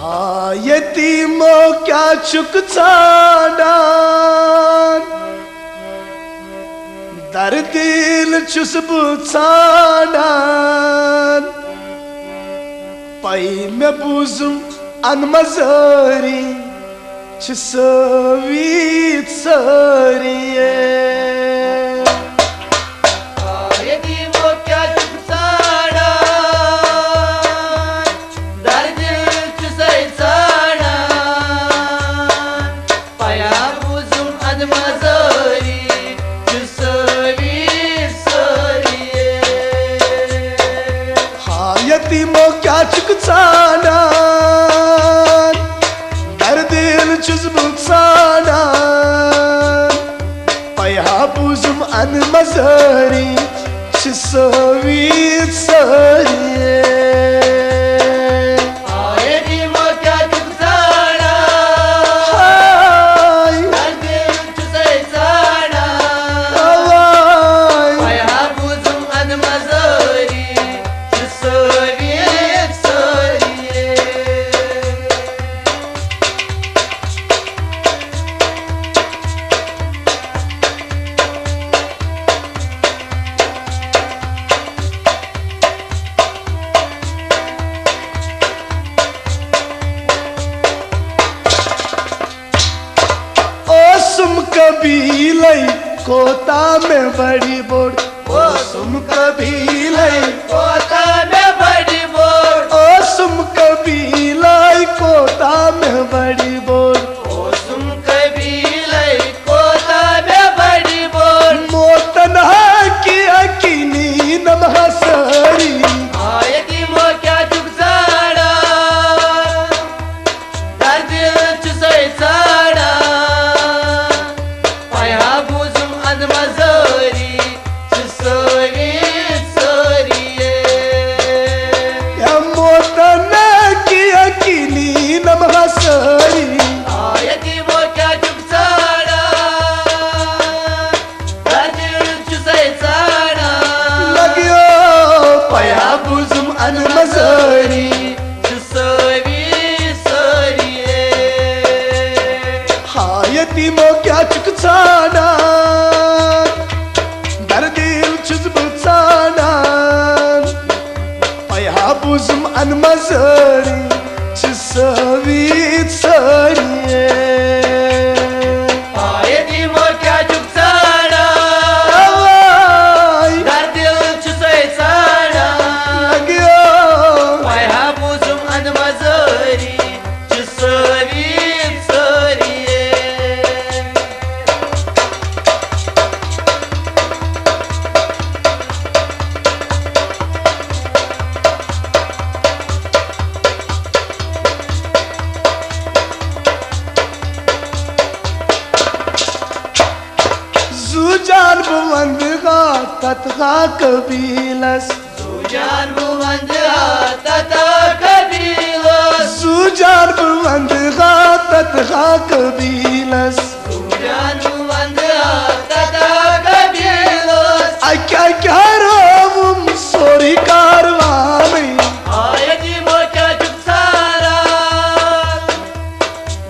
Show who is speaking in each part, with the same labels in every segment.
Speaker 1: हा यतीमो क्या चुक चाडान दर दिल चुसबु चाडान पाई में बुजुम अनमजारी चसवीत सरिये यतीमो क्या चुक चाडान दर दिल चुसबु चाडान पया बुजुम अनमजारी चसवीत सरिये कबीले कोता में बड़ी बोर्ड ओ सुम कबीले कोता में बड़ी बोर्ड ओ सुम कबीले कोता में बड़ी बोर्ड
Speaker 2: ओ सुम कबीले कोता में बड़ी बोर्ड
Speaker 1: मोतन की अकीनी नमः सरी
Speaker 2: आयती मो क्या चुक साड़ा दर दिल चुसे साड़ा
Speaker 1: यतीमो क्या चुक चाडान दर दिल चुसबु चाडान पया बुजुम अनमजारी चसवीत सरिये
Speaker 2: यतीमो क्या चुक चाड़ा दर दिल चुसे चाड़ा पया बुजुम अनमजारी चसवीत सरिये
Speaker 1: सुजान बुवंद का तत्का कबीलस
Speaker 2: सुजान बुवंद तथा कबीलस
Speaker 1: सुजान बुवंद का तत्का कबीलस
Speaker 2: सुजान बुवंद तथा कबीलस
Speaker 1: क्या क्या रोम सोरी कारवानी
Speaker 2: आयती मो क्या चुक सारा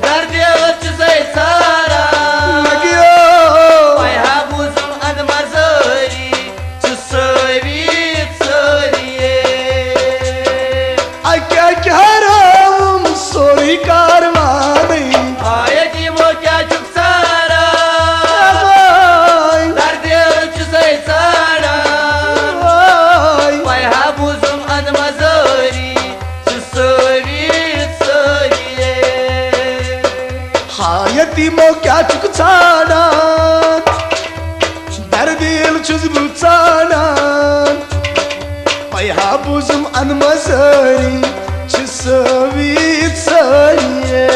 Speaker 2: दर दिल चुसे सारा पया बुजुम अनमजारी चसवीत सरिये
Speaker 1: क्या क्या रोम सोरी कारवानी
Speaker 2: आयती मो क्या चुक सारा दर दिल चुसे सारा पया बुजुम अनमजारी चसवीत सरिये
Speaker 1: यतीमो क्या चुक चाडान दर दिल चुसबु चाडान पया बुजुम अनमजारी चसवीत सरिये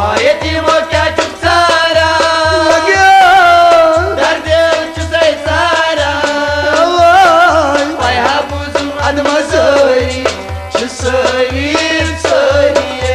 Speaker 2: आयती मो क्या चुक सारा दर दिल चुसे सारा पया बुजुम अनमजारी चसवीत सरिये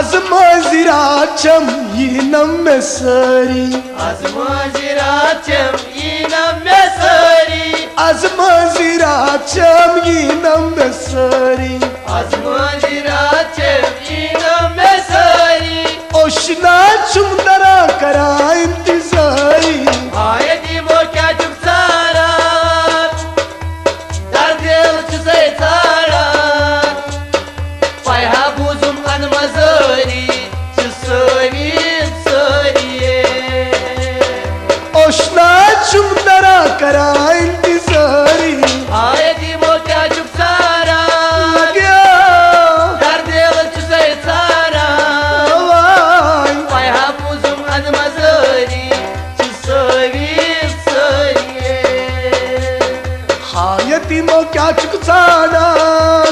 Speaker 1: Az maziraçım yinam mesari
Speaker 2: Az maziraçım yinam mesari
Speaker 1: Az maziraçım yinam mesari
Speaker 2: Az maziraçım yinam mesari
Speaker 1: Oşnaçım dara kara intizari
Speaker 2: Haydi moka çok sarat Dar dil çizey sarat Payha buzum anmazari Çısavit sariye
Speaker 1: Oşnaçım dara kara intizari
Speaker 2: Haydi moka çok sarat
Speaker 1: Gya
Speaker 2: Dar dil çizey sarat
Speaker 1: vay
Speaker 2: Payha buzum anmazari Çısavit sariye
Speaker 1: Hayati mo kya çuksanan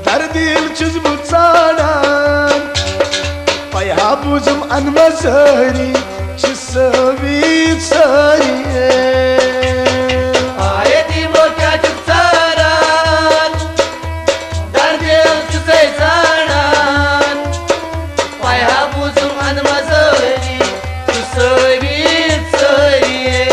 Speaker 1: Dar dil çizbutsanan Payha buzum anmazari Çısavit sariye
Speaker 2: Haydi moka çok sarat Dar dil çizey sarat Payha buzum anmazari Çısavit sariye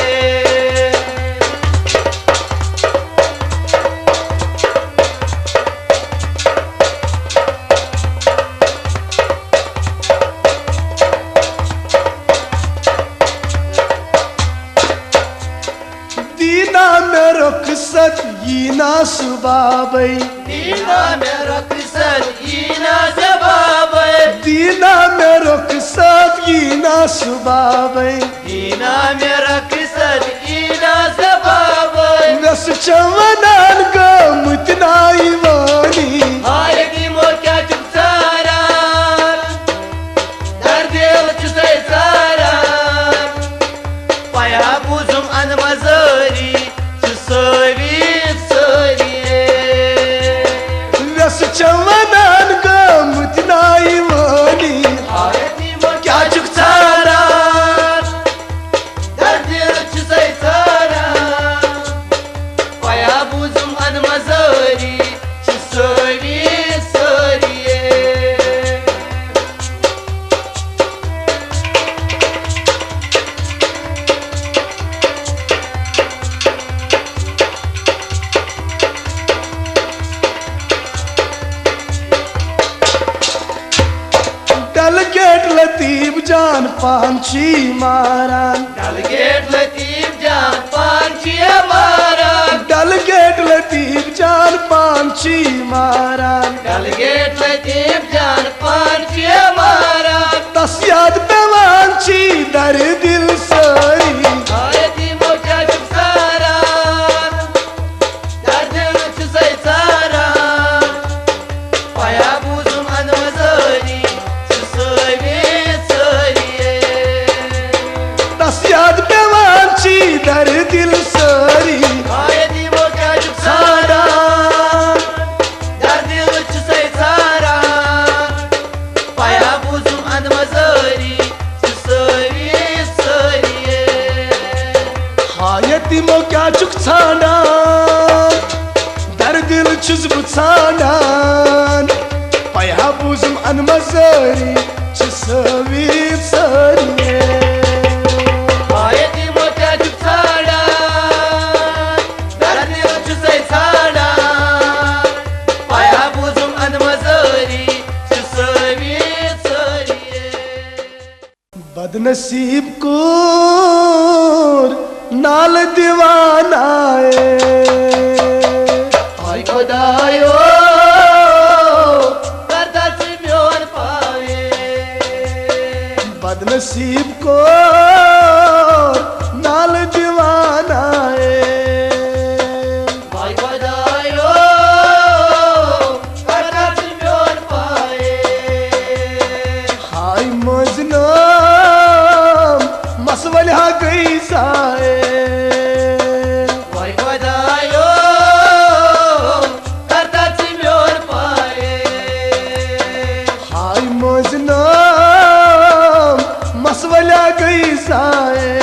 Speaker 1: दीना में रुखसत यीना सुबाबई
Speaker 2: दीना मेरा किसन ईना जवाब
Speaker 1: दीना में रुखसत यीना सुबाबई
Speaker 2: दीना मेरा किसन ईना जवाब
Speaker 1: नस चवनान का मुतनाई वानी
Speaker 2: Haydi moka çok sarat Dar dil çizey sarat Payha buzum anmazari Çısavit sariye
Speaker 1: नस चवनान का मुतनाई वानी
Speaker 2: Haydi moka çok sarat Dar dil çizey sarat Payha buzum anmazari Çısavit sariye
Speaker 1: Dal Gate Latif जान पांची मारान
Speaker 2: Dalget latif can pançiye maran
Speaker 1: Dal Gate Latif जान पांची मारान
Speaker 2: Dalget latif can pançiye maran
Speaker 1: तस याद पेवांची दर दिल सरी
Speaker 2: Hayati moka çok saran Derdin çizey saran Paya buzum anmazari Çısavit sariye
Speaker 1: तस याद पेवांची दर दिल सरी
Speaker 2: Hayati moka çok saran Derdin çizey saran Paya buzum anmazari Çısavit sariye
Speaker 1: हायती मो क्या चुक छानान दर दिल चुज बुछानान पया बुजुम अनमजरी चसवीत सरिये
Speaker 2: Haydi moka çok saran Derdin çizey saran Paya buzum anmazari Çısavit sariye
Speaker 1: बदनसीब को नाल दीवानाए
Speaker 2: Ay Khodayo Karda simyon paye
Speaker 1: बदनसीब को नाल दीवानाए
Speaker 2: Ay Khodayo Karda simyon paye
Speaker 1: हाय मजनम मसवल हा गई साए
Speaker 2: Ay Khodayo Karda simyon paye
Speaker 1: हाय मजनम मसवल हा गई साए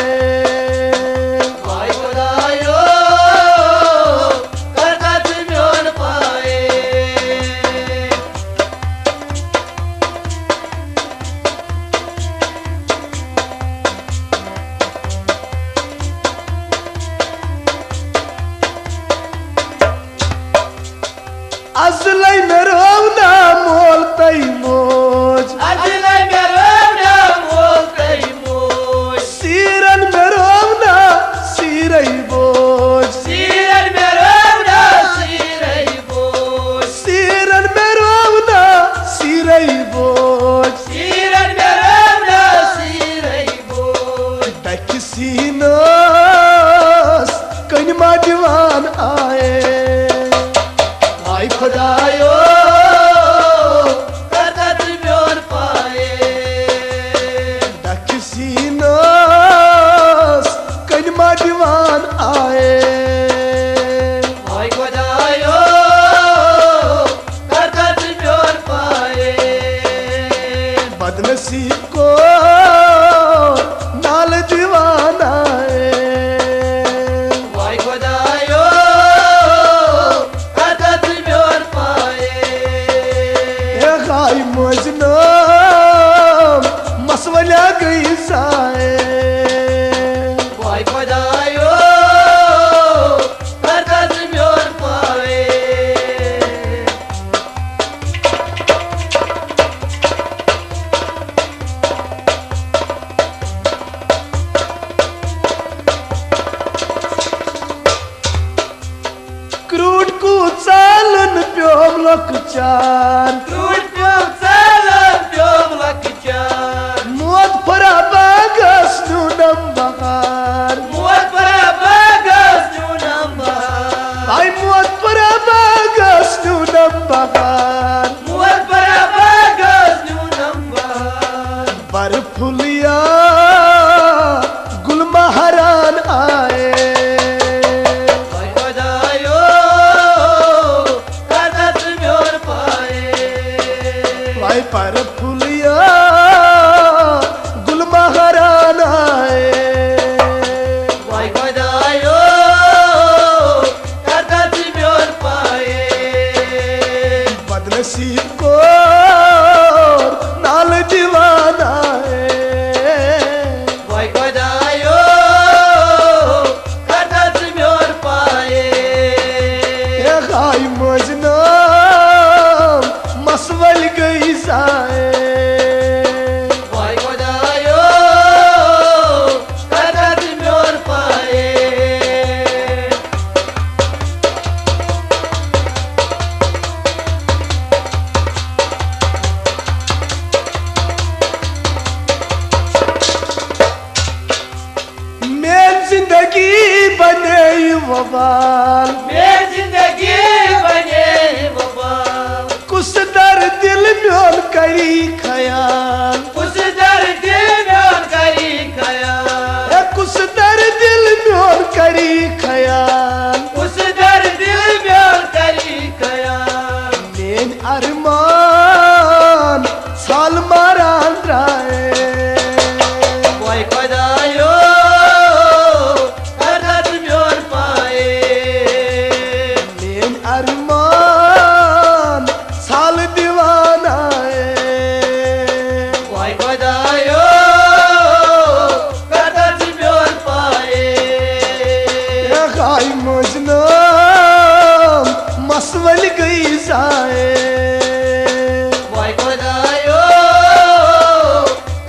Speaker 1: अजलै मेरो ना मोल तै मोज
Speaker 2: अजलै मेरो ना मोल तै मोज
Speaker 1: सिरन मेरो ना सिरै बोझ
Speaker 2: सिरन मेरो ना सिरै बोझ
Speaker 1: सिरन मेरो ना सिरै बोझ
Speaker 2: सिरन मेरो ना सिरै बोझ
Speaker 1: दक्षिणस कनमा दीवान आए भाई खुदायो
Speaker 2: करकत म्योर पाए
Speaker 1: दक्षिणस कनमा दीवान आए
Speaker 2: भाई खुदायो करकत म्योर पाए
Speaker 1: बदनसीब को नाल दीवान आए
Speaker 2: भाई खुदायो करकत म्योर पाए
Speaker 1: ए खाई मजनो मसवल्या गई साए
Speaker 2: भाई खुदायो करकत म्योर पाए
Speaker 1: क्रूट को चालन प्योम लोक चार
Speaker 2: Trud pjom salam pjom lakchan
Speaker 1: मोत फरा बागस नुनम बहार
Speaker 2: Muat para bagas nunam bahar
Speaker 1: आई मोत फरा बागस नुनम बहार
Speaker 2: Muat para bagas nunam bahar
Speaker 1: बर फुलिया गुल महारान आए
Speaker 2: Bhai khodayo karkat myor paye
Speaker 1: भाई पर फुलिया गुल महारान आए
Speaker 2: Bhai khodayo karkat myor paye
Speaker 1: बदनसीब को नाल दीवान आए
Speaker 2: Bhai khodayo karkat myor paye
Speaker 1: ए खाई मजना मसवल गई साए
Speaker 2: Bhai khodayo karkat myor paye
Speaker 1: मेरी जिंदगी बने वबाल
Speaker 2: मैं जिंदगी बने वफा
Speaker 1: कुछ दर दिल में करी ख्याल
Speaker 2: उस दर्द में करी खयाल
Speaker 1: ए कुछ दर दिल में करी ख्याल
Speaker 2: उस दर्द में करी खयाल
Speaker 1: मेन अरमान साल मारान राए
Speaker 2: Bhai khodayo karkat myor paye
Speaker 1: मेन अरमान साल दीवान आए
Speaker 2: Bhai khodayo karkat myor paye
Speaker 1: ए खाई मजना मसवल गई साए
Speaker 2: Bhai khodayo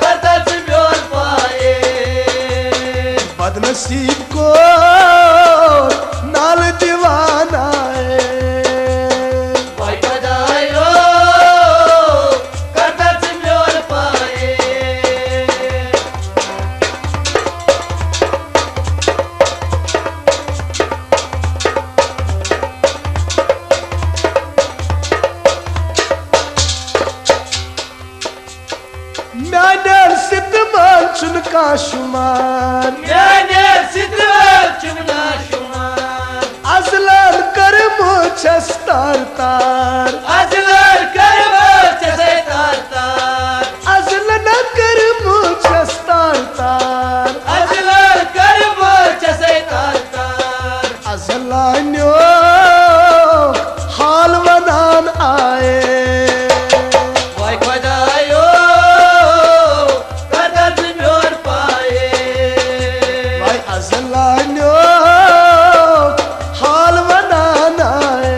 Speaker 2: karkat myor paye
Speaker 1: बदनसीब को नाल दीवान आए
Speaker 2: Bhai khodayo karkat myor paye
Speaker 1: मैंने सितमान चुनका शुमार
Speaker 2: मैंने सिद्धार्थ चुना शुमार
Speaker 1: अजलन कर मुझस तार तार
Speaker 2: अजलर करव चसे तार तार
Speaker 1: अजलन कर मुझस तार तार
Speaker 2: अजलर करव चसे तार तार
Speaker 1: अजलान्यो हाल वनान आए
Speaker 2: Bhai khodayo karkat myor paye
Speaker 1: भाई अजलान्यो हाल वनान आए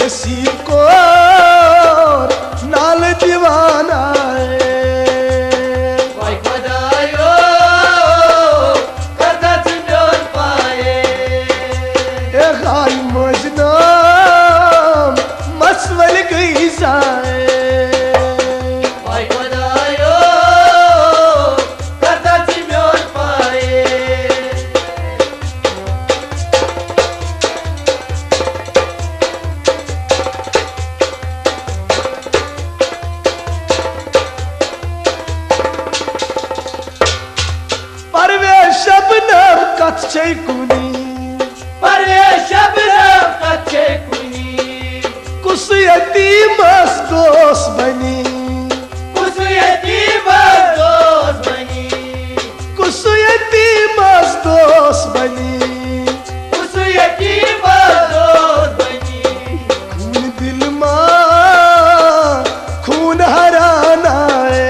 Speaker 1: नसीब को नाल दीवाना
Speaker 2: वाई खुदायो करताच म्योन पाए
Speaker 1: ए खाई मजना मसवल गई जाए
Speaker 2: वाई खुदायो करताच म्योन पाए
Speaker 1: शबनम कच्चे कुनी
Speaker 2: परवे शबनम कच्चे कुनी
Speaker 1: कुस यतीमस दोस्त बनी
Speaker 2: कुस यतीमस दोस्त बनी
Speaker 1: कुस यतीमस दोस्त बनी
Speaker 2: कुस यतीमस दोस्त बनी
Speaker 1: खून दिल मा खून हराना है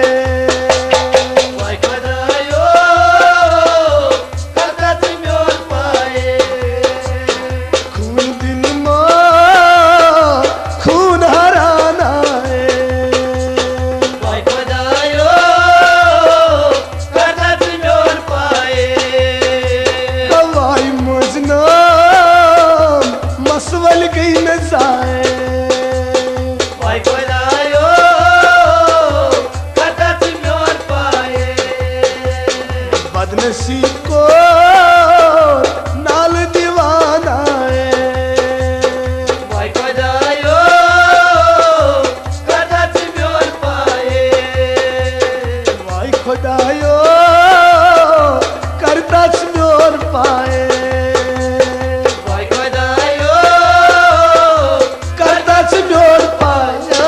Speaker 1: बदनसीब को नाल दीवाना
Speaker 2: वाई खुदायो करताच म्योन पाए
Speaker 1: वाई खुदायो करताच म्योन पाए
Speaker 2: वाई खुदायो
Speaker 1: करताच म्योन पाया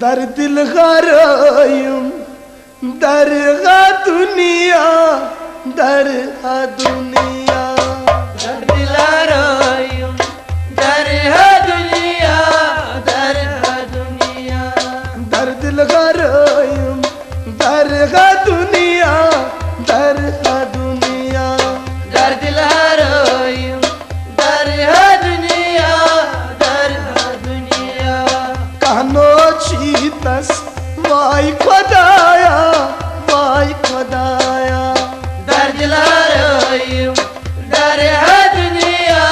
Speaker 1: दर दिल गरायुम दरगा दुनिया दरगा दुनिया
Speaker 2: दिलारायुम दरहा दुनिया दरहा दुनिया
Speaker 1: दर दिल गरायुम दरगा दुनिया दरगा दुनिया
Speaker 2: दर दिलारायुम दरहा दुनिया दरहा दुनिया
Speaker 1: कहनो चीतस वाई खुदाया वाई खुदाया
Speaker 2: दर दिलारायुम दरहा दुनिया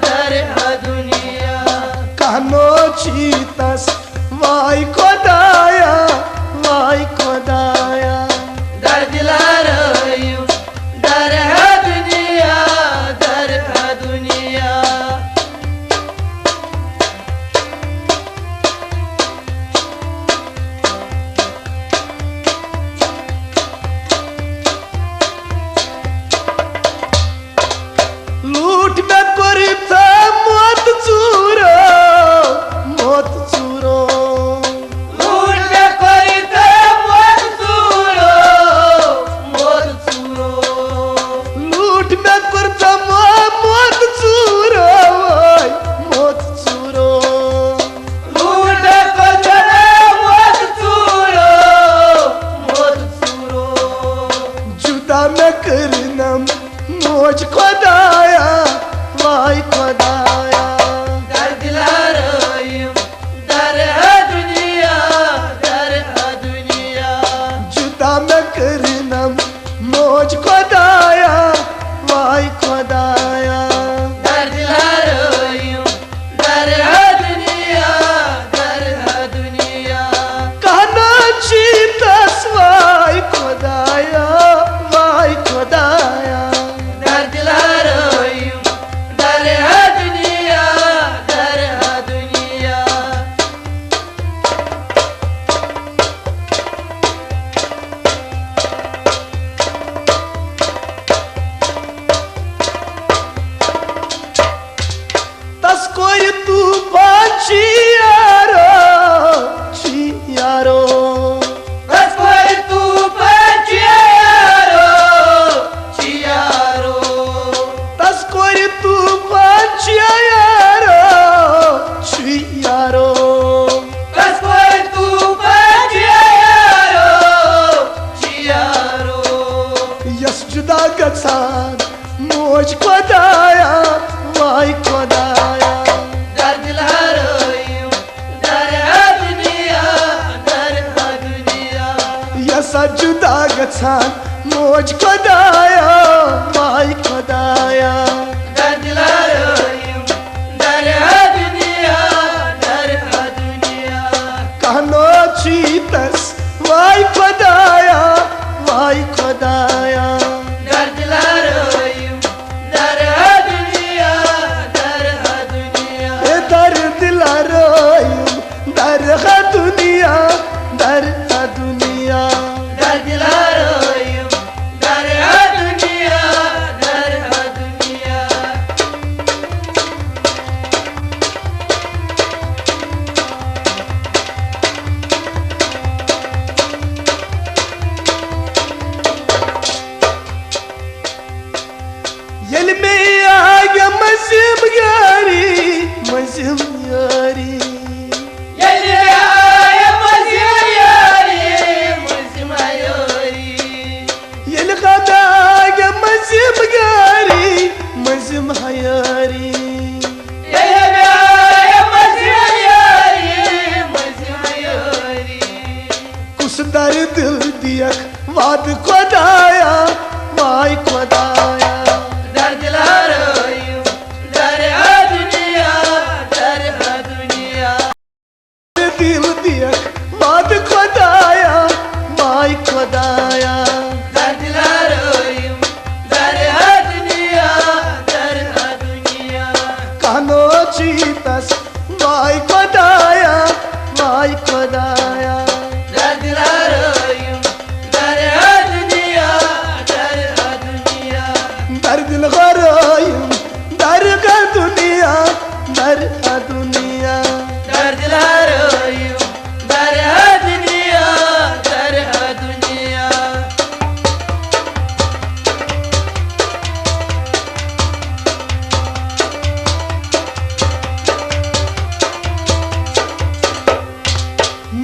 Speaker 2: दरहा दुनिया
Speaker 1: कहनो चीतस वाई खुदाया वाई खुदाया
Speaker 2: दर दिलारायुम दरहा दुनिया दरहा दुनिया
Speaker 1: लूट में करता मौत चूरो मौत चूरो
Speaker 2: लूट में करता मौत चूरो मौत चूरो
Speaker 1: लूट में करता मौत चूरो मौत चूरो
Speaker 2: लूट में करता मौत चूरो मौत चूरो
Speaker 1: जुदा में करनम मौज खुदाया वाई खुदाया
Speaker 2: दर दिलारायुम दरहा दुनिया दरहा दुनिया
Speaker 1: जुदा में करनम मौज खुदाया वाई खुदाया
Speaker 2: दर दिलारायुम दरहा दुनिया दरहा दुनिया
Speaker 1: कहना चीतस वाई खुदाया वाई खुदाया
Speaker 2: दर दिलारायुम दरहा दुनिया दरहा दुनिया
Speaker 1: तस कोई तूफान चियारो चियारो
Speaker 2: बस कोई तूफान चियारो चियारो
Speaker 1: तस कोई तूफान चियारो चियारो
Speaker 2: बस कोई तूफान चियारो चियारो
Speaker 1: यस जुदा गसान मोज खुदाया वाई खुदाया
Speaker 2: दर दिल हरोयम दर दुनिया दर दुनिया
Speaker 1: यसा जुदा गछान मोज खुदाया वाई खुदाया
Speaker 2: दर दिल हरोयम दर दुनिया दर दुनिया
Speaker 1: कहनो चीतस वाई खुदाया वाई खुदाया
Speaker 2: दर दिल हरोयम दर दुनिया दर दुनिया
Speaker 1: ए दर दिल रोयम दर दुनिया दर दुनिया
Speaker 2: दर दिल हरोयम दर दुनिया दर दुनिया
Speaker 1: यल में आया मज़िम यारी मज़िम यारी
Speaker 2: यले आया मज़िम यारी मज़िम यारी
Speaker 1: यल गदाया मज़िम यारी मज़िम यारी
Speaker 2: यले आया मज़िम यारी मज़िम यारी
Speaker 1: कुछ दर दिल दिया वाद खुदाया वाई खुदाया
Speaker 2: दर दिल हरोयम दर दुनिया दर दुनिया
Speaker 1: दिल दिया वाद खुदाया वाई खुदाया
Speaker 2: दर दिल हरोयम दर दुनिया दर दुनिया
Speaker 1: कानो चीतस वाई खुदाया वाई खुदाया
Speaker 2: दर दिल हरोयम दर दुनिया दर दुनिया
Speaker 1: दर दिल गरायम दर दुनिया दर दुनिया
Speaker 2: दर दिल हरोयम दर दुनिया दर दुनिया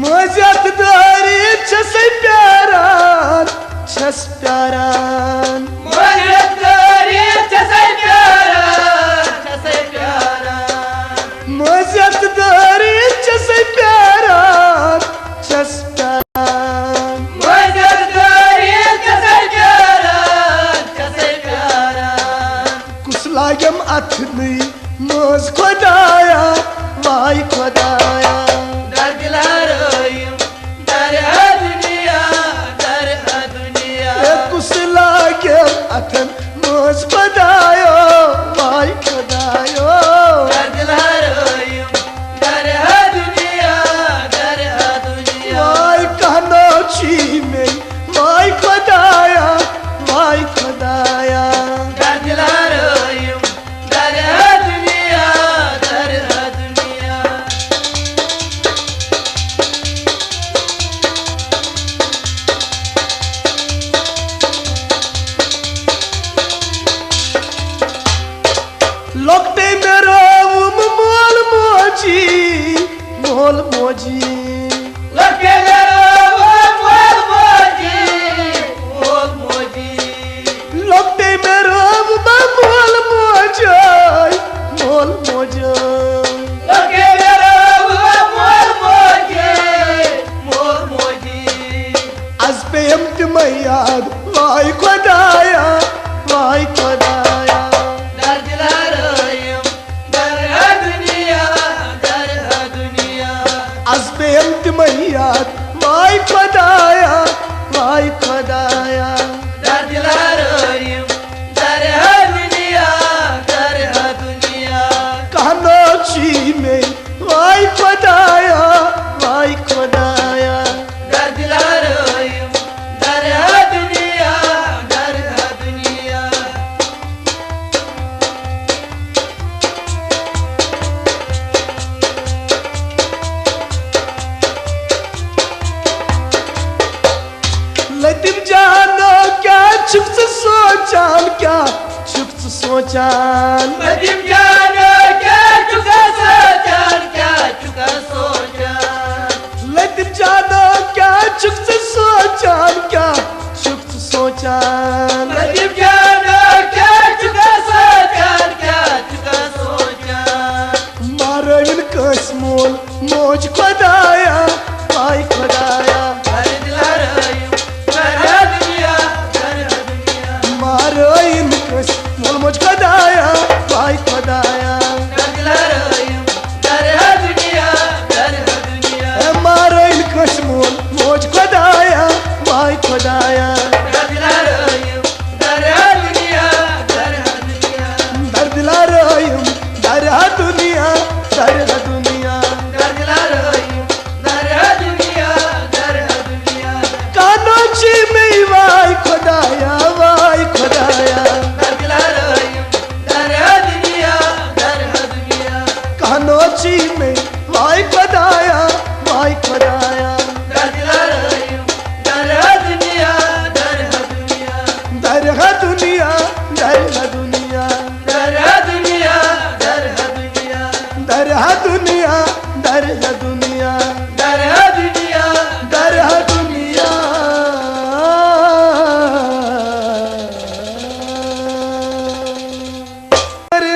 Speaker 1: मजत दारी छस प्यारान छस प्यारान
Speaker 2: मोहब्बत जैसे प्यारा
Speaker 1: मजत दारी छस प्यारान छस प्यारान
Speaker 2: मोहब्बत जैसे प्यारा
Speaker 1: कुसलायम अथनी मोज खुदाया वाई खुदाया
Speaker 2: दर दिल हरोयम दर दुनिया दर दुनिया
Speaker 1: ए कुसलायम अथन मोज खुदाया वाई खुदाया
Speaker 2: दर दिल हरोयम दर दुनिया दर दुनिया
Speaker 1: वाई कहनो ची में वाई खुदाया वाई खुदाया
Speaker 2: दर दिल हरोयम दर दुनिया दर दुनिया
Speaker 1: लोकते मेरो मोल मोजी मोल मोजी
Speaker 2: लगे मेरा मोल मोजी
Speaker 1: लोकते मेरो मोल मोजाय मोल मोजाय
Speaker 2: लगे मेरा मोल मोजी
Speaker 1: आज पे मैयाद वाई खुदाया वाई खुदाया
Speaker 2: दर दिल हरोयम दर दुनिया दर दुनिया
Speaker 1: आज पे मैयाद वाई खुदाया वाई खुदाया
Speaker 2: दर दिल हरोयम दर दुनिया दर दुनिया
Speaker 1: कहनो ची में वाई खुदाया वाई खुदाया
Speaker 2: दर दिल हरोयम दर दुनिया दर दुनिया
Speaker 1: लतिम जानो क्या छुप से सोचान क्या छुप से सोचान
Speaker 2: मदिम जानो क्या चुका सोचान क्या चुका सोचान
Speaker 1: लतिम जानो क्या छुप से सोचान क्या छुप से सोचान
Speaker 2: मदिम जानो क्या
Speaker 1: रहीम कस मोल मोज खुदाया वाई खुदाया
Speaker 2: दिलारायम दर है दुनिया दर है दुनिया
Speaker 1: मारन कस मोल मोज खुदाया वाई खुदाया
Speaker 2: दिलारायम दर है दुनिया दर है दुनिया
Speaker 1: दर दिला रहीम दर है दुनिया दर है दुनिया
Speaker 2: दिलारायम दर है दुनिया दर है दुनिया
Speaker 1: कानोची में वाई खुदाया वाई खुदाया
Speaker 2: दिलारायम दर है दुनिया दर है दुनिया
Speaker 1: कानोची में वाई खुदाया वाई खुदाया
Speaker 2: दिलारायम दर है दुनिया दर है दुनिया
Speaker 1: दर है दुनिया दर है दुनिया
Speaker 2: दर है दुनिया दर है दुनिया
Speaker 1: दर है दुनिया दर है दुनिया
Speaker 2: दर है दुनिया
Speaker 1: दर है दुनिया तेरे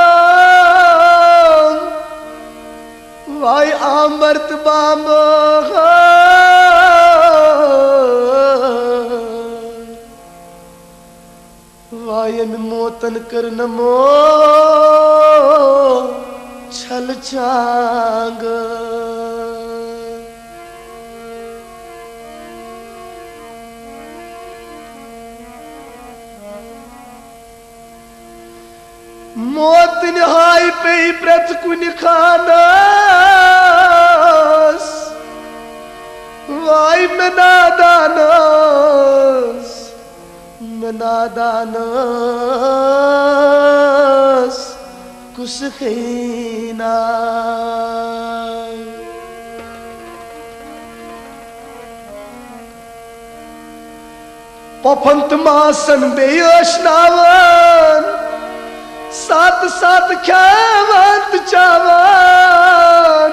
Speaker 1: नाम वाई अमृत बाम वायन मोतन कर नमो छल छांग मोत निहाय पे प्रत कुन खानस वाई में नादानस में नादानस कुछ खीना पफंत मासन बेयशनावन सात सात ख्यावंत चावन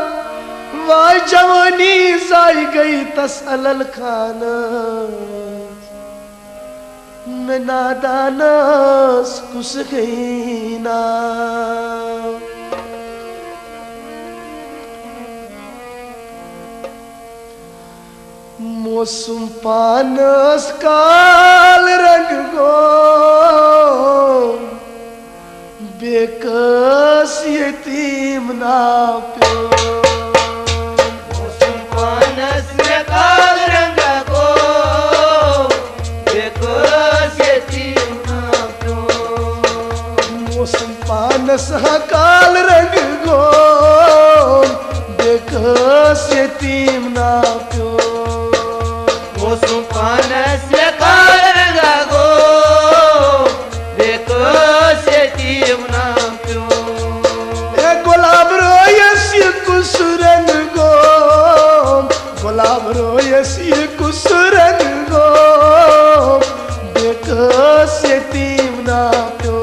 Speaker 1: वाई जवानी जाई गई तस अलल खान में नादानस कुछ गईना मौसम पानस काल रंग गो बेकस यतीम ना प्यो
Speaker 2: पानस में काल रंग को बेकस यतीम ना प्यो
Speaker 1: मौसम पानस काल रंग गो बेकस यतीम ना प्यो
Speaker 2: मौसम पानस में काल रंग को बेकस यतीम ना प्यो
Speaker 1: ए गुलाब रोयस कुसरन गो गुलाब रोयस कुसरन गो बेकस यतीम ना प्यो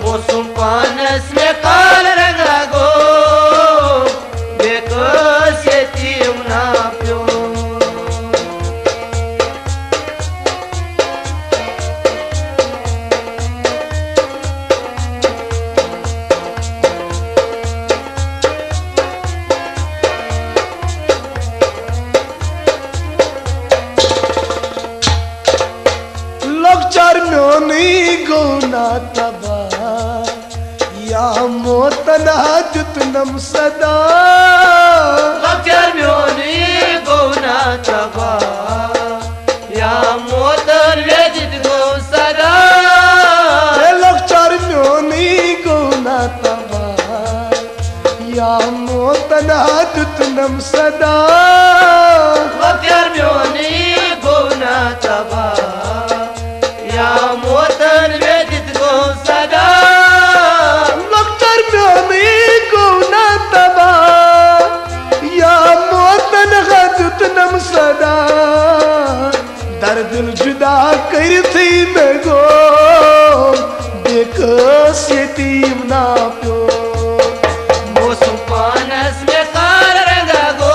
Speaker 2: मौसम पानस में काल रंग को बेकस यतीम ना प्यो
Speaker 1: गौना तबा या मोतना जुतनम सदा
Speaker 2: लक्षर म्योनी गौना तबा या मोतन व्यजित गौ सदा
Speaker 1: लक्षर म्योनी गौना तबा या मोतना जुतनम सदा
Speaker 2: लक्षर म्योनी गौना तबा या मोतन व्यजित गौ सदा
Speaker 1: लक्षर म्योनी गौना तबा या मोतन जुतनम सदा दर्द जुदा कर थी मैं गो बेकस यतीम ना प्यो
Speaker 2: मौसम पानस में काल रंग गो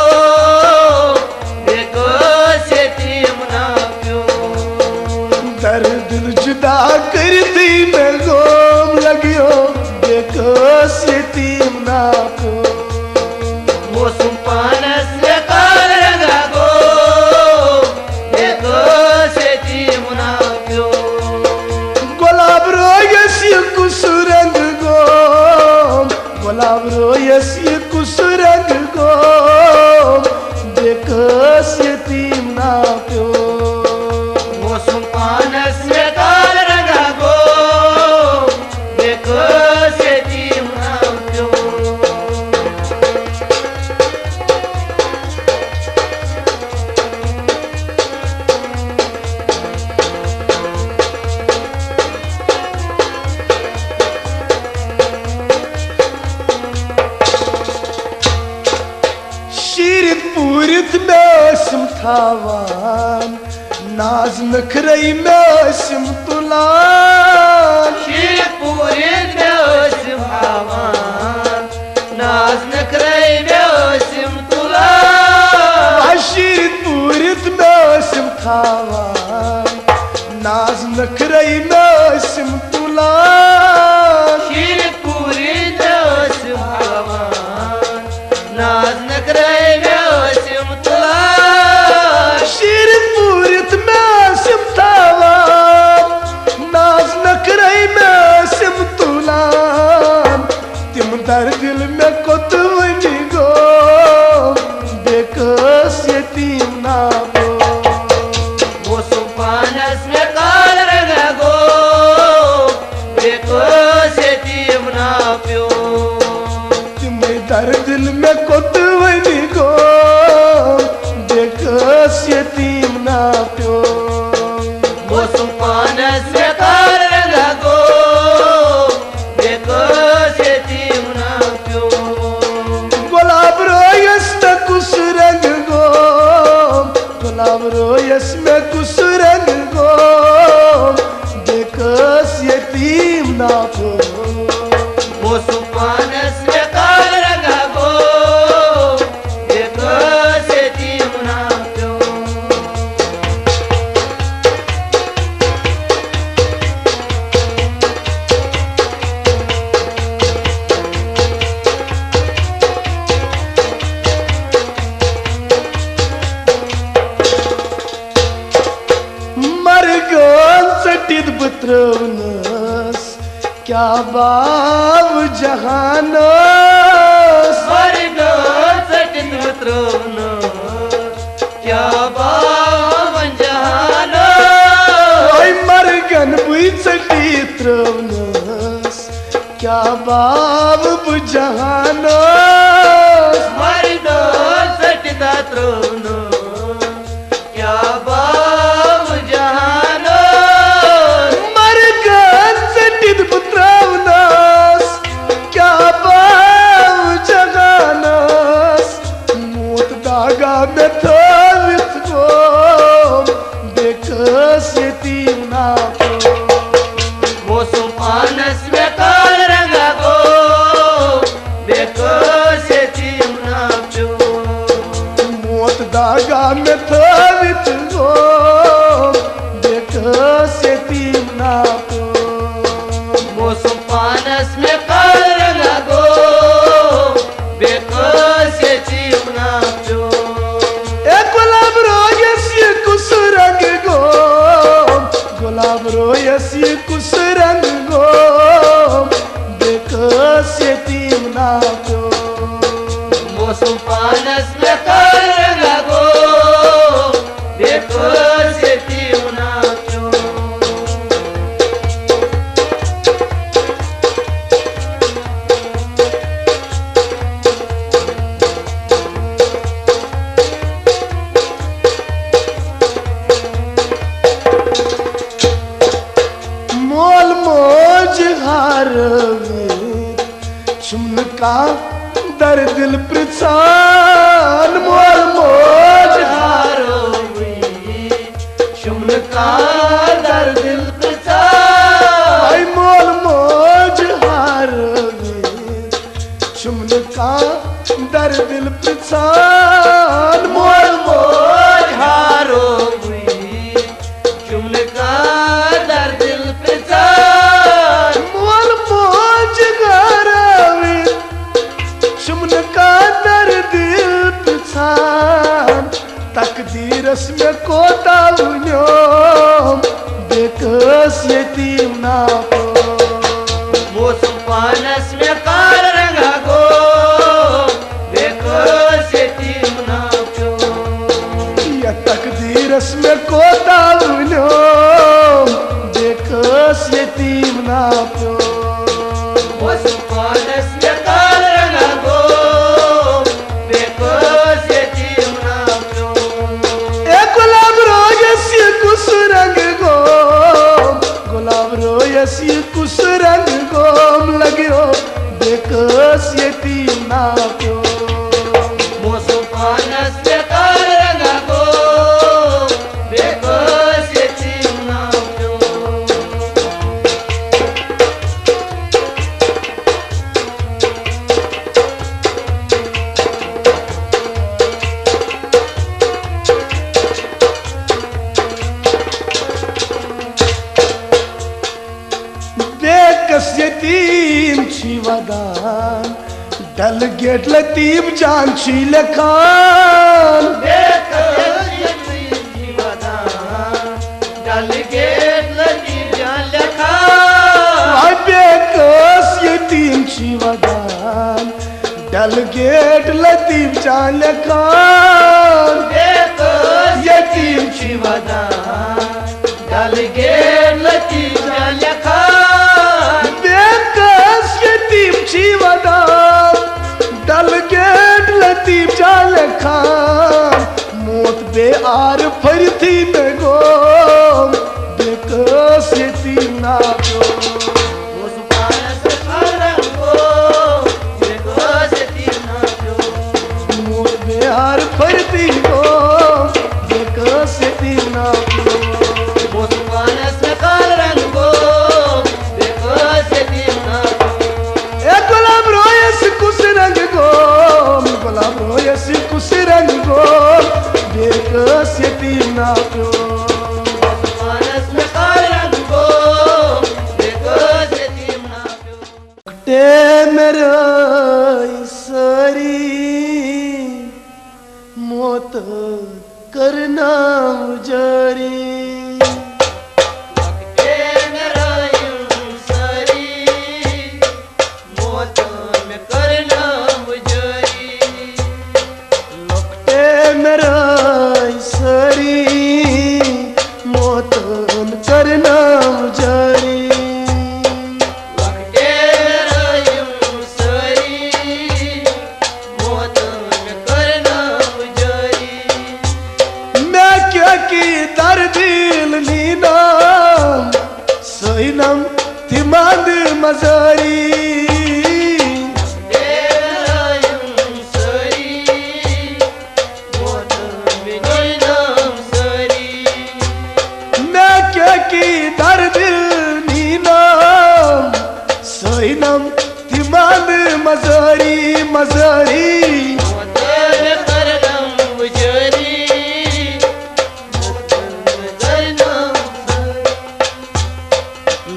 Speaker 2: बेकस यतीम ना प्यो
Speaker 1: दर्द जुदा कर थी मैं गो लगियो बेकस यतीम ना प्यो
Speaker 2: मौसम पानस में काल रंग गो बेकस यतीम ना प्यो
Speaker 1: ये कुस रंग गो गुलाब रोयस ये कुस रंग गो देखस यतीम ना प्यो
Speaker 2: मौसम पानस में काल रंगा गो देखो से तीम नाम प्यो
Speaker 1: शीरित पूरित में सिम थावान नाज नखरई में सिम तुलान
Speaker 2: शीर पूरी देवसिम भावान नाज नखरई देवसिम तुला
Speaker 1: शीरित पूरित में सिम थावान नाज नखरई में सिम तुलान
Speaker 2: शीर पूरी देवसिम भावान नाज नखरई देवसिम तुला
Speaker 1: शीरित पूरित में सिम थावान नाज नखरई में सिम तुलान तिम दर दिल में कोतवनी गो देखस यतीम ना गो
Speaker 2: मौसम पानस में काल रंगा गो देखो से तीम ना प्यो
Speaker 1: तुम्हें दर दिल में कोतवनी गो देखस यतीम ना प्यो
Speaker 2: मौसम पानस में काल रंगा गो देखो से तीम ना प्यो
Speaker 1: गुलाब रोयस में कुस रंग गो गुलाब रोयस में कुस रंग गो देखस यतीम ना प्यो
Speaker 2: मौसम पानस में काल रंगा गो देखो से तीम ना प्यो
Speaker 1: मरगोन सटिद बुत्रवनस क्या बाब जहानस
Speaker 2: मरगो सटिन मित्रोनो क्या बावन जहानो
Speaker 1: ओय मरगन बुई सटित्रवनस क्या बाब जहानस
Speaker 2: मरगो सटिता त्रोनो क्या बाव जहानो
Speaker 1: मरगन सटिद बुत्रवनस क्या बाब जहानस मोत दागा में थावित गो देखस यतीम ना प्यो
Speaker 2: मौसम पानस में काल रंगा गो देखो से तीम ना प्यो
Speaker 1: मोत दागा में थावित गो देखस यतीम ना प्यो
Speaker 2: मौसम पानस में काल रंगा गो देखो से तीम ना प्यो
Speaker 1: ए गुलाब रोयस ये कुस रंग गो गुलाब रोयस ये कुस रंग गो देखस यतीम ना प्यो
Speaker 2: मौसम पानस में काल रंगा गो देखो से तीम ना प्यो
Speaker 1: मोल मोज हारवे चुमका दर दिल प्रचान मोल मोज
Speaker 2: हारो हुई शुम्न का दर दिल प्रचार
Speaker 1: आई मोल मोज हारवे चुमका दर दिल प्रचान मोल मोज
Speaker 2: हारो हुई शुम्न का दर दिल प्रचार
Speaker 1: मोल मोज हारवे चुमका दर दिल प्रचान तकदीरस में कोता देखस यतीम ना प्यो
Speaker 2: मोसु पानस में कार रंगा गो देखो से तीम ना प्यो
Speaker 1: या तकदीरस में कोता उन्यो देखो से तीम ना प्यो
Speaker 2: मोसु पानस में कार रंगा गो देखो से तीम ना प्यो
Speaker 1: ए गुलाब रोयसी कुस रंग गो गुलाब रोयसी कुस रंग गोम लगियो देखो से तीम ना प्यो
Speaker 2: मोसु पानस में कार रंगा गो देखो से तीम ना प्यो
Speaker 1: बेकस यतीम छी वदान डल गेट लतीब जान छी लखान आय बेकस यतीम छी वदान डल गेट लतीब जान लखान
Speaker 2: यतीम शिवदा डल गे लतीफ लखा
Speaker 1: बेकस यतीम छी वदान डल गेट लतीब जान लखान मोत बे आर फरथी में गो बेकस यतीम ना गो मोत बे आर फरथी गो बेकस यतीम ना गो ए गुलाब रोयस कुस रंग गो गुलाब रोयस कुस रंग गो बेकस यतीम ना गो टे मेरे सरी मोत करना उजरी लकटे मेरा सरी मोतन करना उजरी मैं क्या की दर्दिल नीना सैनम तिमाद मजरी मैं क्या की दर्द नीनाम सैनम तिमाद मजरी मजरी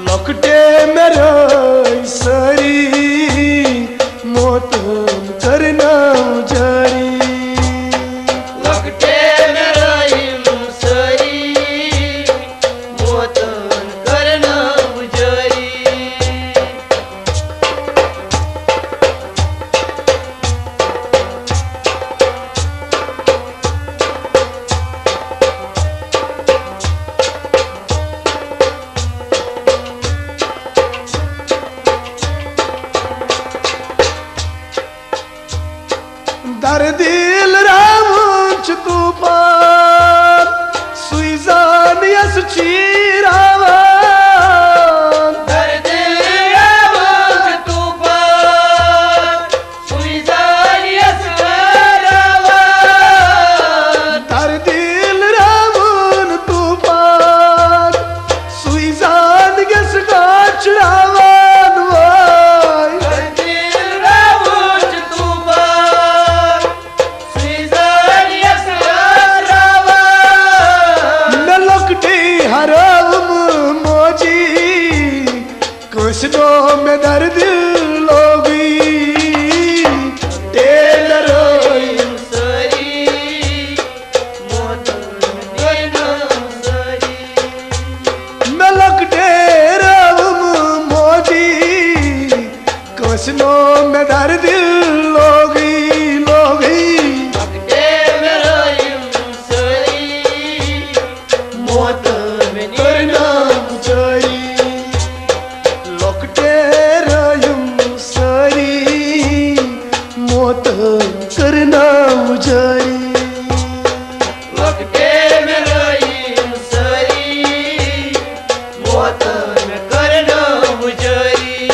Speaker 1: लकटे मेरा सरी मोतन करना जरी दर्दिल रामुच तूफान सुइजान यस चीरावन दर्दिल रामुन तूफान सुइजान यस गाचरावन कृष्णो में दर्द लोगी टेलर मलक डेर मोजी कसनों में दर दिल लोगी लोगी
Speaker 2: मोत में
Speaker 1: करना मुजारी लोकटे रयुम सारी मोत करना मुजारी
Speaker 2: वक्ते में रहीम सरी मोत में करना मुजरी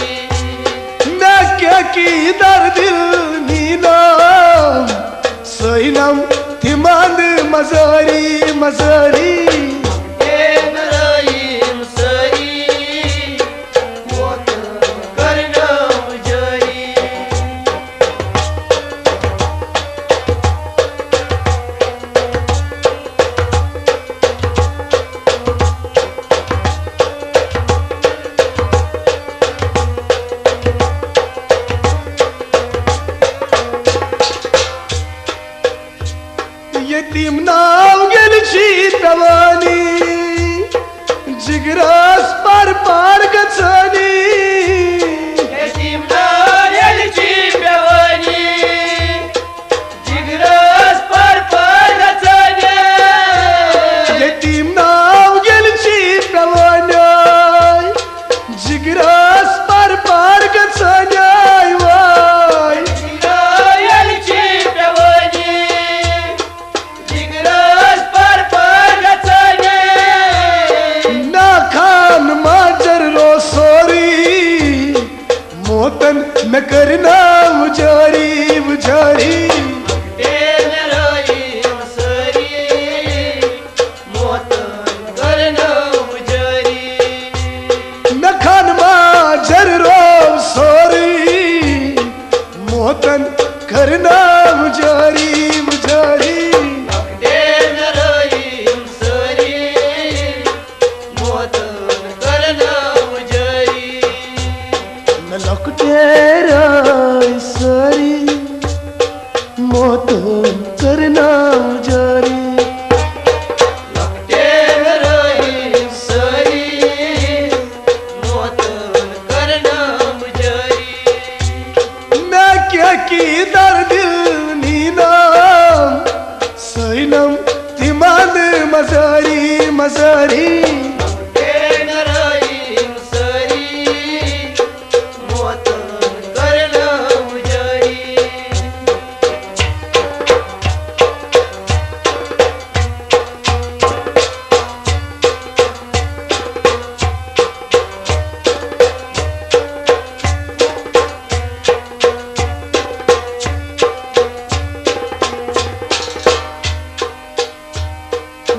Speaker 1: मैं क्या की दर दिल नीलाम सैनम तिमांद मजारी मजारी
Speaker 2: में रहीम सरी मोत में करना मुजरी
Speaker 1: यतीम नाव गेलची प्रवानी जिगरास पार पार गचनी
Speaker 2: यतीमना यालची बेवणी जिगरस पर गचने
Speaker 1: यतीम नाव गेलची प्रवानी जिगरास पार पार गचनी वाय
Speaker 2: यालची बेवणी जिगरस पर गचने
Speaker 1: ना खान माजर रो सोरी मोतन न करना मुजारी मुजारी नखन माजर रो सोरी मोतन करना मुजारी मुजारी न लकटेरा सारी मोतन करना मुजारी मैं क्या की दर दिल नीनाम सैनम तिमांद मजारी मजारी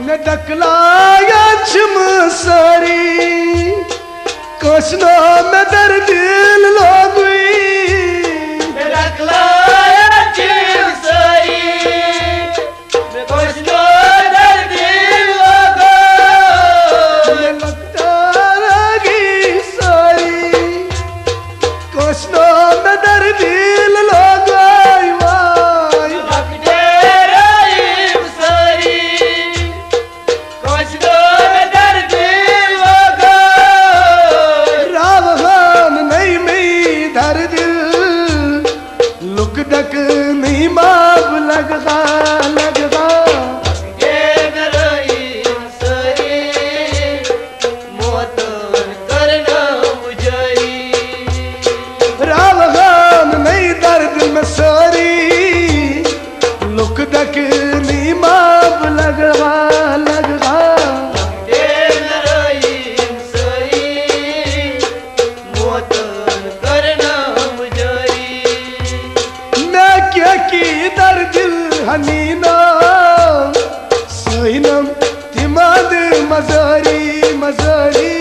Speaker 1: न डकलाया छिम सारी कसना में दर दिल लोगी लगता रगी सारी कसना में दर दिल लोगी वाय रावहान नहीं में दर दिल लुक डक नहीं माप लगता लगता रावहान नहीं दर्द में सारी लुक डक नहीं माप लगता लगता मैं क्या की दर दिल हनीना सैनम तिमांद मजारी मजारी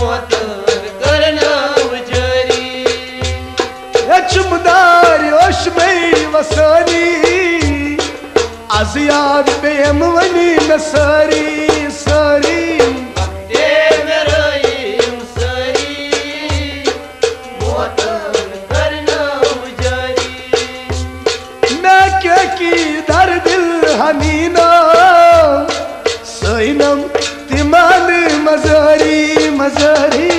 Speaker 2: मोतन करनाव जरी
Speaker 1: चुमदार ओशमई वसानी आज याद बेम वनी न सारी सारी हनीना सैनम तिमान मजारी मजारी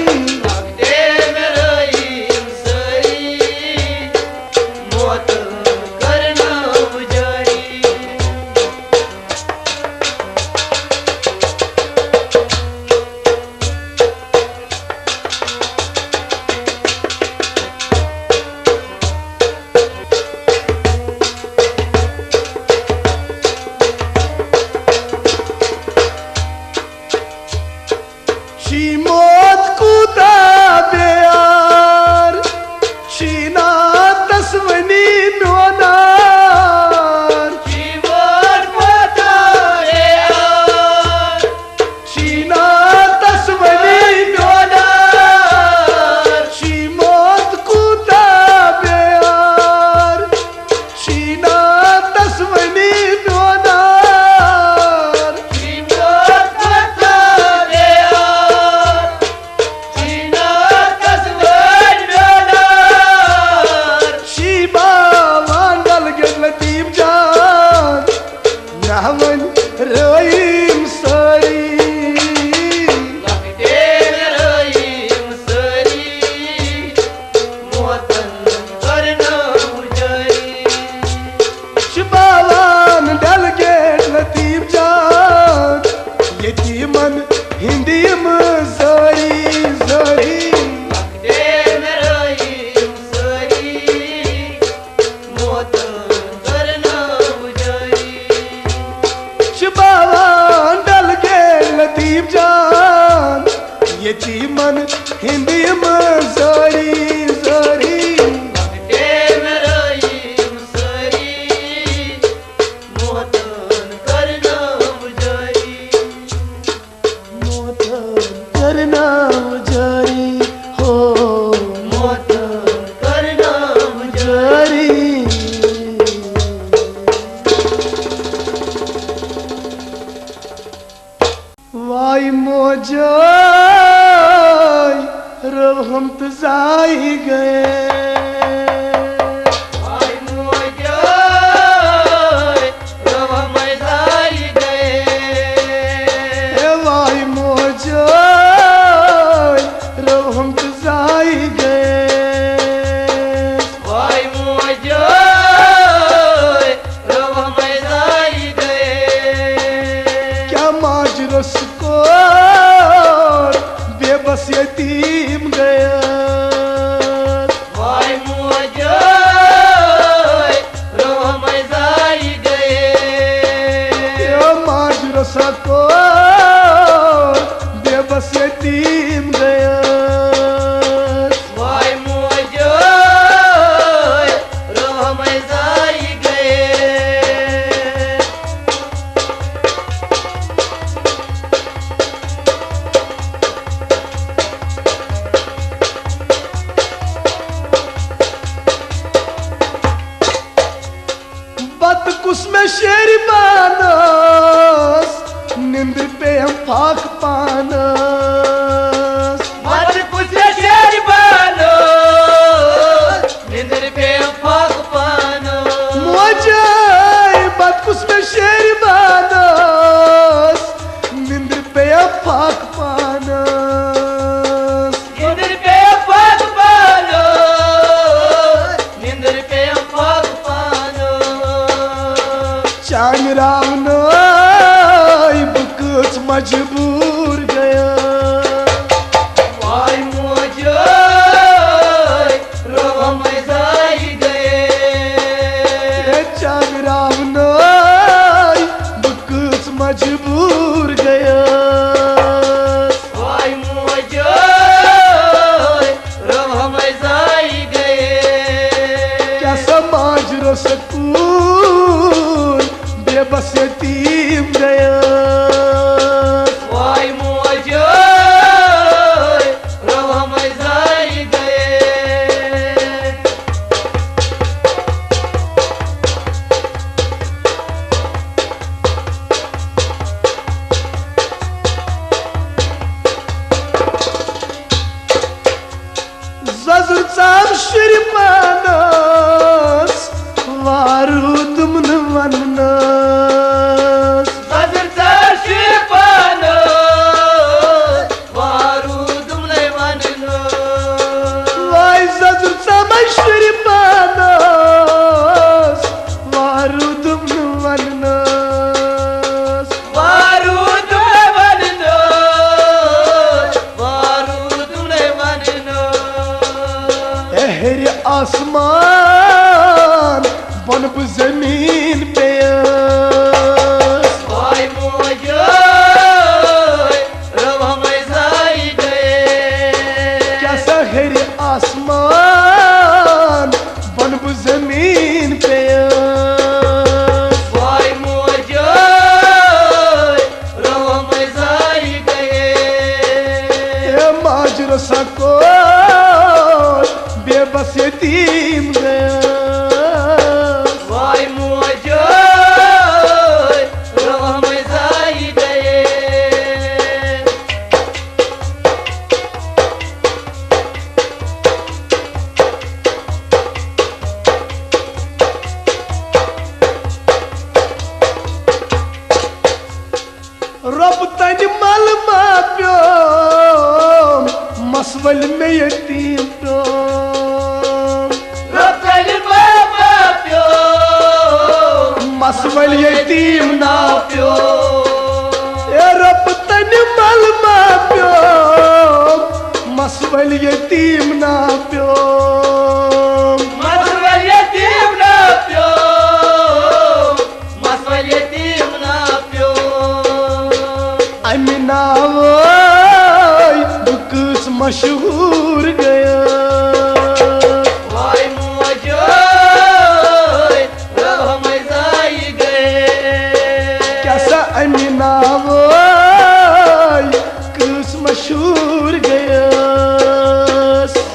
Speaker 1: मन हिंदी मजारी जारी करना जारी हो करना जारी वाई मोजा रब हम तो जाई गए बेबस यतीम गया
Speaker 2: वाई मुझे रोह में जाई गए
Speaker 1: माजरो सको बेबस यतीम गया
Speaker 2: वाई मुझे रोह में जाई गए
Speaker 1: उसमें शेर मानस नींद पे हम फाक पानस
Speaker 2: मत कुछ शेर मानस नींद पे हम फाक पानस
Speaker 1: मुझे बात उसमें शेर मानस नींद पे हम फाक पानस
Speaker 2: नींद पे फाक पानस नींद पे हम फाक
Speaker 1: चांद राम बुकुच मजबूर गया
Speaker 2: वाई मुझे रोह में जाई गए
Speaker 1: चांद राम बुकुच मजबूर गया
Speaker 2: वाई मुझे रोह में जाई गए
Speaker 1: क्या समाज रो सकून बेबस यतीम गया शुर पानस वारू तुमन वनस
Speaker 2: Zazır taşı panı, varudum leyvanını.
Speaker 1: Vay zazır sama शुर पानस वारू तुमन वनस
Speaker 2: Varudum leyvanını, varudum leyvanını.
Speaker 1: एहर आसमान बन bu जमीन पे
Speaker 2: Vay mucay, ravamay zayde.
Speaker 1: कैसा हेर आसमान बन bu जमीन पे
Speaker 2: Vay mucay, ravamay zayde.
Speaker 1: ये माजरो सको बेबस यतीम गया
Speaker 2: Vay mucay, ravamay zayde.
Speaker 1: रब तन मल मा प्यो मसवल में यतीम प्यो
Speaker 2: Rabtel baba pyo,
Speaker 1: मसवल यतीम ना
Speaker 2: pyo.
Speaker 1: ए रब तन मल मा प्यो मसवल यतीम ना प्यो
Speaker 2: Masval yetim na pyo, masval yetim na pyo.
Speaker 1: Amina books मशहूर गया
Speaker 2: Vay mucay, ravamay zayde.
Speaker 1: कैसा अमीना कस मशहूर गया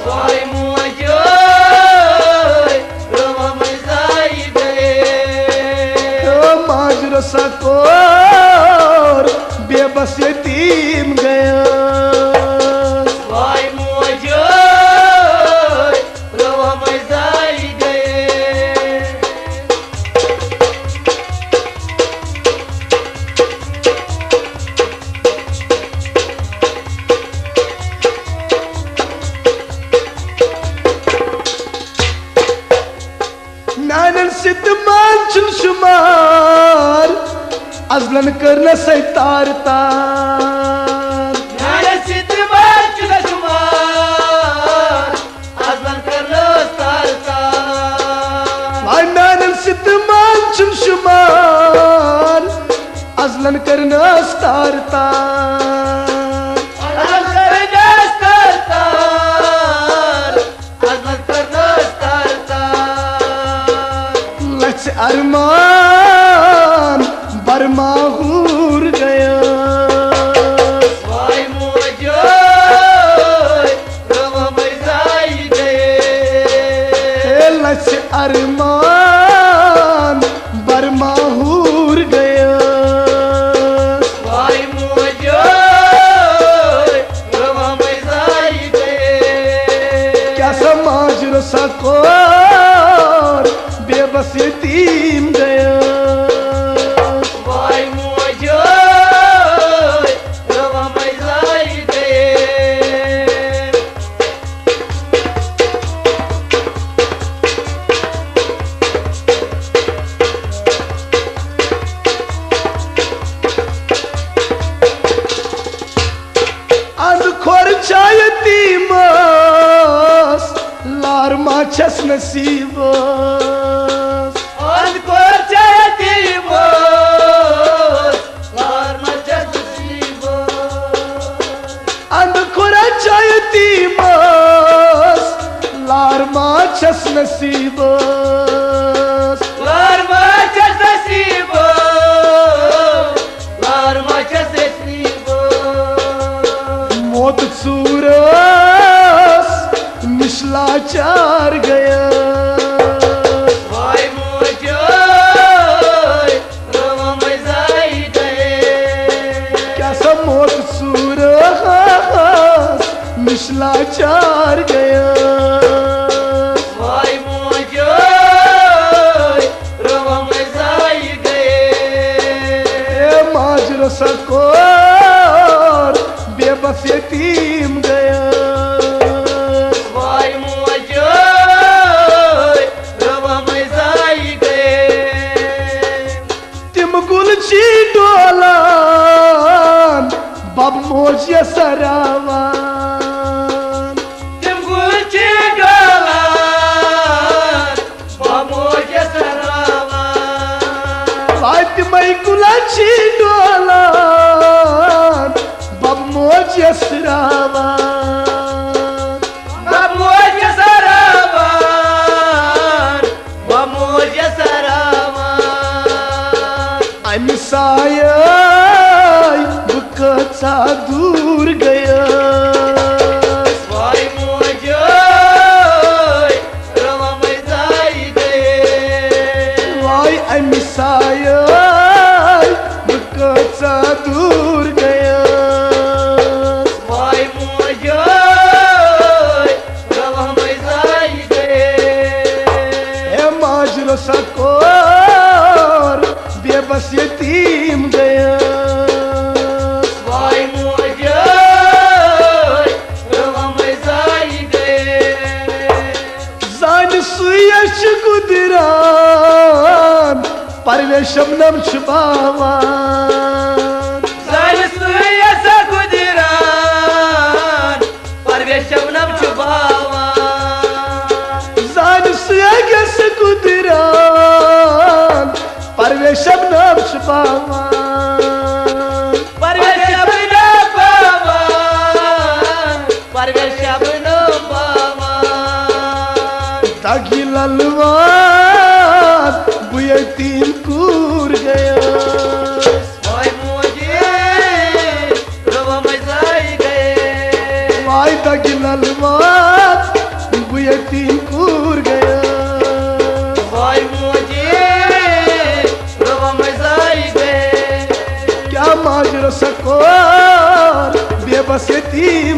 Speaker 2: Vay mucay, ravamay zayde.
Speaker 1: माजरो सको बेबस यतीम गया
Speaker 2: Vay mucay, ravamay zayde.
Speaker 1: नानन सिद्ध मानचुन शुमार अजलन करना सैतार तार
Speaker 2: Narasit marchuna shumar, azman karnos tartar.
Speaker 1: नानन सिद्ध मानचुन शुमार अजलन करना स्तार तार
Speaker 2: Azman karnos tartar, azman karnos tartar.
Speaker 1: लच अरमान बरमाहूर गया
Speaker 2: Vay mucay, ravamay zayde.
Speaker 1: लच अरमान बरमाहूर गया
Speaker 2: Vay mucay, ravamay zayde.
Speaker 1: क्या समाज रो सको बेबस यतीम गया
Speaker 2: Vay mucay, ravamay zayde.
Speaker 1: खोर यतीमस लार माछस नसीबस
Speaker 2: On cortetimos, l'armachas nasibos.
Speaker 1: खोर यतीमस लार माछस नसीबस
Speaker 2: L'armachas nasibos, l'armachas nasibos.
Speaker 1: मौत सूरस मिशलाचार गया
Speaker 2: Vay mucay, ravamay zayde.
Speaker 1: कैसा मौत सूरस मिशलाचार गया यतीम गया
Speaker 2: वाय मोजो रवा में जाई गए
Speaker 1: तिम गुलची डोलान बब मोज सरावान
Speaker 2: तिम गुलची डोलान बमोज सरावान
Speaker 1: वाय तिमई गुलची डोलान बब मोज सरावान
Speaker 2: बमोज सरावान बमोज सरावान
Speaker 1: I'm साय बुकचा दूर गया
Speaker 2: वाय मोजो रवा में जाई गए
Speaker 1: वाय I'm साय बुकचा दूर गया
Speaker 2: वाय मोजो रवा में जाई गए
Speaker 1: हे माजरो सकोर बेबस यतीम गया
Speaker 2: वाय मोजो रवा में जाई गए
Speaker 1: जान सुयश गुदरान परवेशम नम छुपावान
Speaker 2: जान सुया सगुदरान परवेशम नम छुपावान
Speaker 1: जान सुयश गुदरान परवेशम नम छुपावान
Speaker 2: परवेशम न पावान परवेशम न पावान
Speaker 1: ताकि ललवान बुयतीम कूर गया
Speaker 2: वाय मोजे रवा में जाई गए
Speaker 1: वाय ताकि ललवान बुयतीम कूर गया
Speaker 2: वाय मोजे रवा में जाई गए
Speaker 1: क्या माजरो सकोर बेबस यतीम